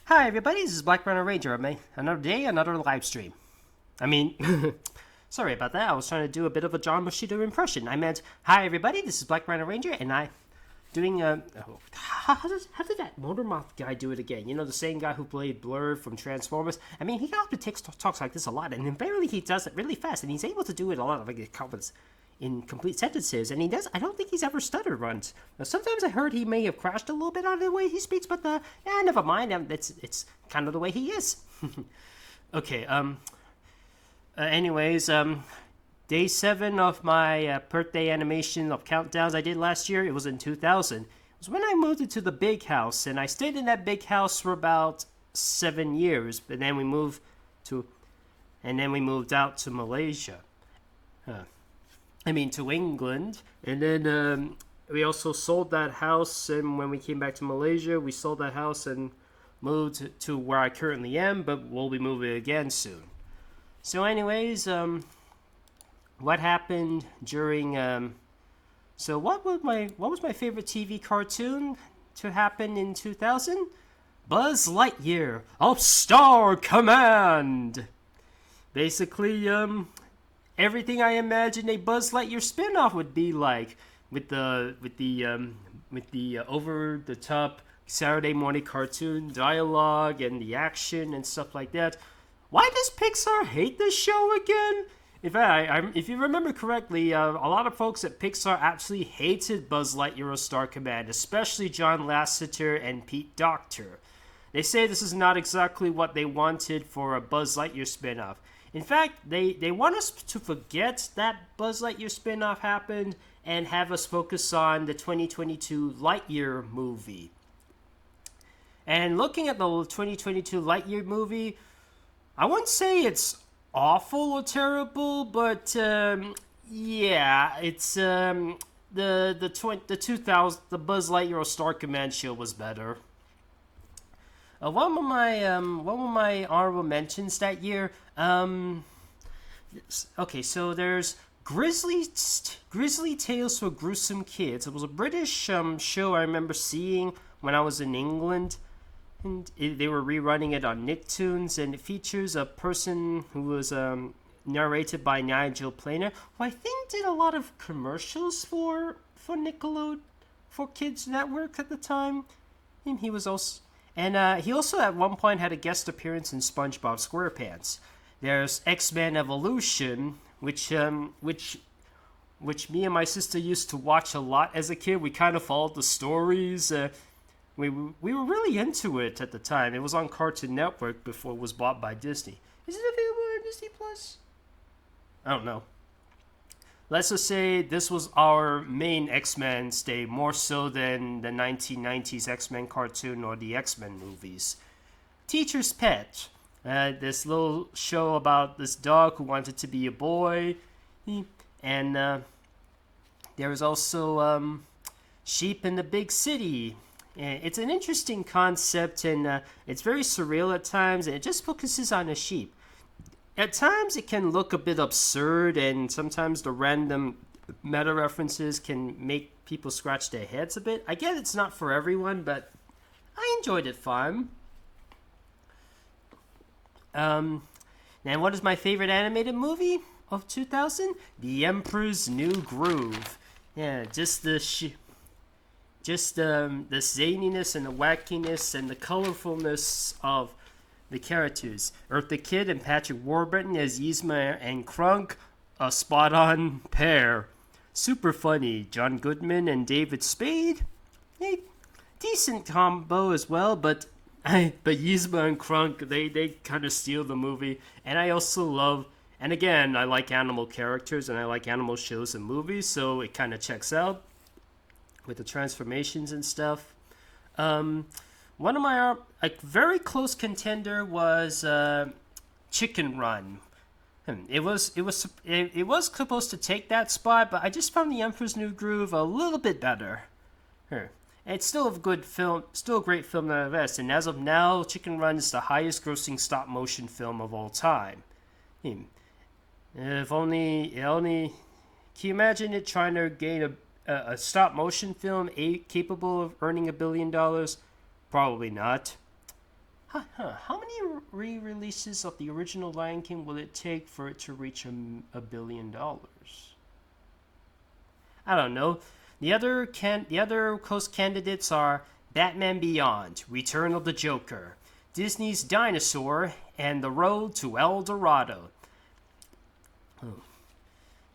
Hi everybody, this is Black Rhino Ranger. Another day, another live stream. I mean, sorry about that. I was trying to do a bit of a John Bushido impression. I meant, hi everybody, this is Black Rhino Ranger, and I doing how did that Motormoth guy do it again? You know, the same guy who played Blur from Transformers. I mean, he often talks like this a lot, and invariably he does it really fast, and he's able to do it a lot of like comments in complete sentences, and he does. I don't think he's ever stuttered once. Now, sometimes I heard he may have crashed a little bit on the way he speaks, but never mind. It's kind of the way he is. Okay. Anyways, day 7 of my birthday animation of countdowns I did last year. It was in 2000. It was when I moved into the big house, and I stayed in that big house for about 7 years. But then we moved out to Malaysia. To England, and then we also sold that house. And when we came back to Malaysia, we sold that house and moved to where I currently am. But we'll be moving again soon. So, anyways, what happened during? What was my favorite TV cartoon to happen in 2000? Buzz Lightyear of Star Command. Basically, everything I imagined a Buzz Lightyear spin-off would be like, with the over the top Saturday morning cartoon dialogue and the action and stuff like that. Why does Pixar hate this show again? In fact, if you remember correctly, a lot of folks at Pixar actually hated Buzz Lightyear of Star Command, especially John Lasseter and Pete Docter. They say this is not exactly what they wanted for a Buzz Lightyear spin-off. In fact, they want us to forget that Buzz Lightyear spin-off happened and have us focus on the 2022 Lightyear movie. And looking at the 2022 Lightyear movie, I wouldn't say it's awful or terrible, but yeah, it's the 2000 the Buzz Lightyear Star Command show was better. One of my honorable mentions that year. Okay, so there's Grizzly Tales for Gruesome Kids. It was a British show I remember seeing when I was in England, and they were rerunning it on Nicktoons, and it features a person who was narrated by Nigel Planer, who I think did a lot of commercials for Nickelodeon, for Kids Network at the time. And he was also. And he also at one point had a guest appearance in SpongeBob SquarePants. There's X-Men Evolution, which me and my sister used to watch a lot as a kid. We kind of followed the stories. We were really into it at the time. It was on Cartoon Network before it was bought by Disney. Is it available on Disney Plus? I don't know. Let's just say this was our main X-Men stay, more so than the 1990s X-Men cartoon or the X-Men movies. Teacher's Pet. This little show about this dog who wanted to be a boy. And there was also Sheep in the Big City. It's an interesting concept, and it's very surreal at times, and it just focuses on a sheep. At times, it can look a bit absurd, and sometimes the random meta references can make people scratch their heads a bit. I get it's not for everyone, but I enjoyed it fine. And what is my favorite animated movie of 2000? The Emperor's New Groove. Yeah, just the zaniness and the wackiness and the colorfulness of the characters. Eartha Kitt and Patrick Warburton as Yzma and Krunk, a spot-on pair. Super funny. John Goodman and David Spade, decent combo as well, but Yzma and Krunk, they kind of steal the movie. And I also love, and again, I like animal characters and I like animal shows and movies, so it kind of checks out with the transformations and stuff. One of my very close contender was Chicken Run. It was supposed to take that spot, but I just found The Emperor's New Groove a little bit better. It's still a good film, still a great film nonetheless. And as of now, Chicken Run is the highest-grossing stop-motion film of all time. If only, can you imagine it trying to gain a stop-motion film capable of earning $1 billion? Probably not. How many re-releases of the original Lion King will it take for it to reach $1 billion? I don't know. The other host candidates are Batman Beyond, Return of the Joker, Disney's Dinosaur, and The Road to El Dorado.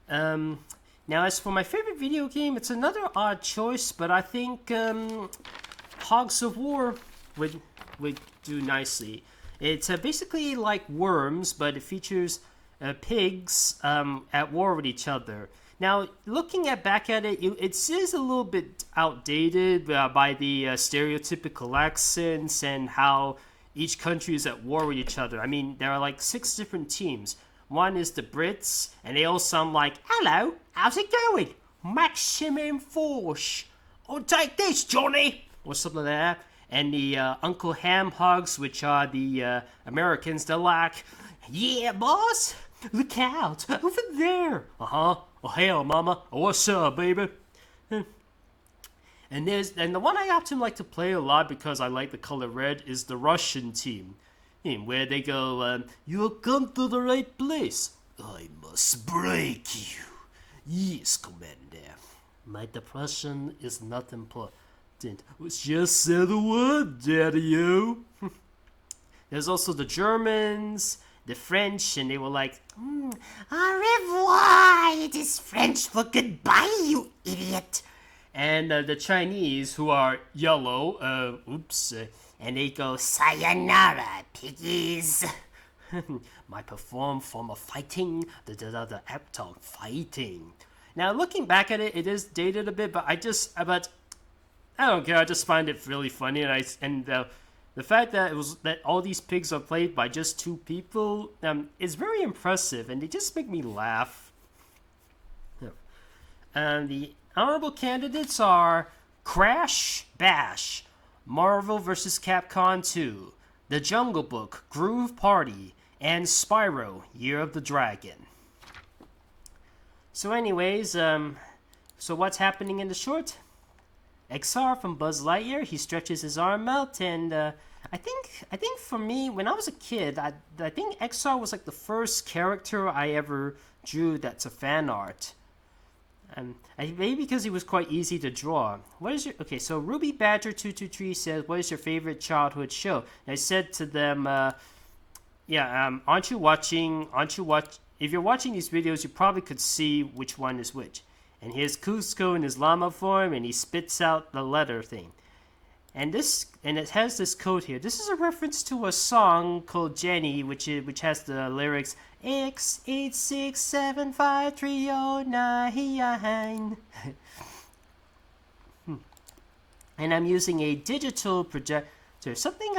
Now, as for my favorite video game, it's another odd choice, but I think Hogs of War would do nicely. It's basically like Worms, but it features pigs at war with each other. Now, looking back at it, it is a little bit outdated by the stereotypical accents and how each country is at war with each other. I mean, there are like 6 different teams. One is the Brits, and they all sound like, "Hello, how's it going? Maximum force. Oh, take this, Johnny," or something like that. And the Uncle Ham Hogs, which are the Americans, they're like, "Yeah, boss, look out, over there." "Uh-huh. Oh, hell, mama. Oh, what's up, baby?" And the one I often like to play a lot because I like the color red is the Russian team, where they go, "You have come to the right place. I must break you." "Yes, Commander. My depression is not important. Just say the word, Daddy-o." There's also the Germans, the French, and they were like, "Au revoir, it is French for goodbye, you idiot." And the Chinese, who are yellow, and they go, "Sayonara, piggies." My perform form of fighting, the act of fighting. Now, looking back at it, it is dated a bit, but I don't care. I just find it really funny, and the fact that all these pigs are played by just 2 people is very impressive, and they just make me laugh. The honorable candidates are Crash Bash, Marvel vs. Capcom 2, The Jungle Book, Groove Party, and Spyro, Year of the Dragon. So anyways, so what's happening in the short? XR from Buzz Lightyear, he stretches his arm out, and I think for me, when I was a kid, I think XR was like the first character I ever drew that's a fan art. Maybe because he was quite easy to draw. Okay, so Ruby Badger 223 says, "What is your favorite childhood show?" And I said to them, if you're watching these videos, you probably could see which one is which. And here's Cusco in his llama form, and he spits out the letter thing. And it has this code here. This is a reference to a song called Jenny, which has the lyrics X8675309. And I'm using a digital projector, something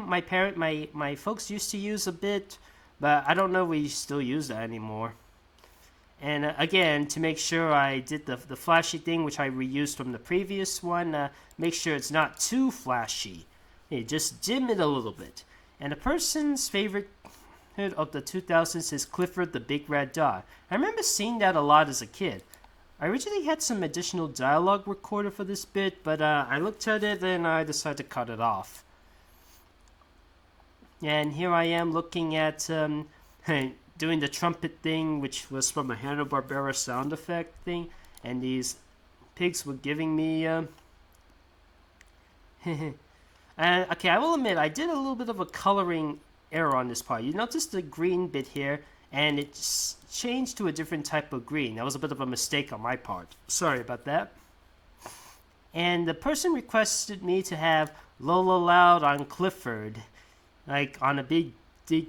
my folks used to use a bit, but I don't know if we still use that anymore. And again, to make sure I did the flashy thing, which I reused from the previous one, make sure it's not too flashy. Just dim it a little bit. And a person's favorite of the 2000s is Clifford the Big Red Dog. I remember seeing that a lot as a kid. I originally had some additional dialogue recorded for this bit, but I looked at it and I decided to cut it off. And here I am looking at doing the trumpet thing, which was from a Hanna-Barbera sound effect thing, and these pigs were giving me okay, I will admit I did a little bit of a coloring error on this part. You notice the green bit here, and it's changed to a different type of green. That was a bit of a mistake on my part. Sorry about that. And the person requested me to have Lola Loud on Clifford, like on a big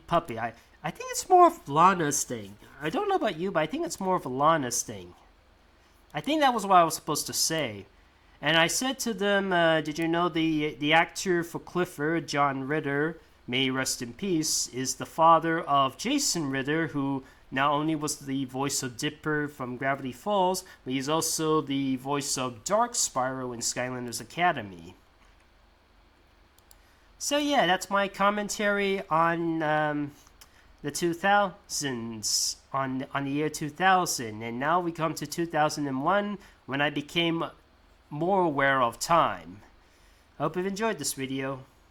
puppy. I think it's more of Lana's thing. I don't know about you, but I think it's more of a Lana's thing. I think that was what I was supposed to say. And I said to them, did you know the actor for Clifford, John Ritter, may he rest in peace, is the father of Jason Ritter, who not only was the voice of Dipper from Gravity Falls, but he's also the voice of Dark Spyro in Skylanders Academy. So yeah, that's my commentary on the 2000s, on the year 2000. And now we come to 2001, when I became more aware of time. I hope you've enjoyed this video.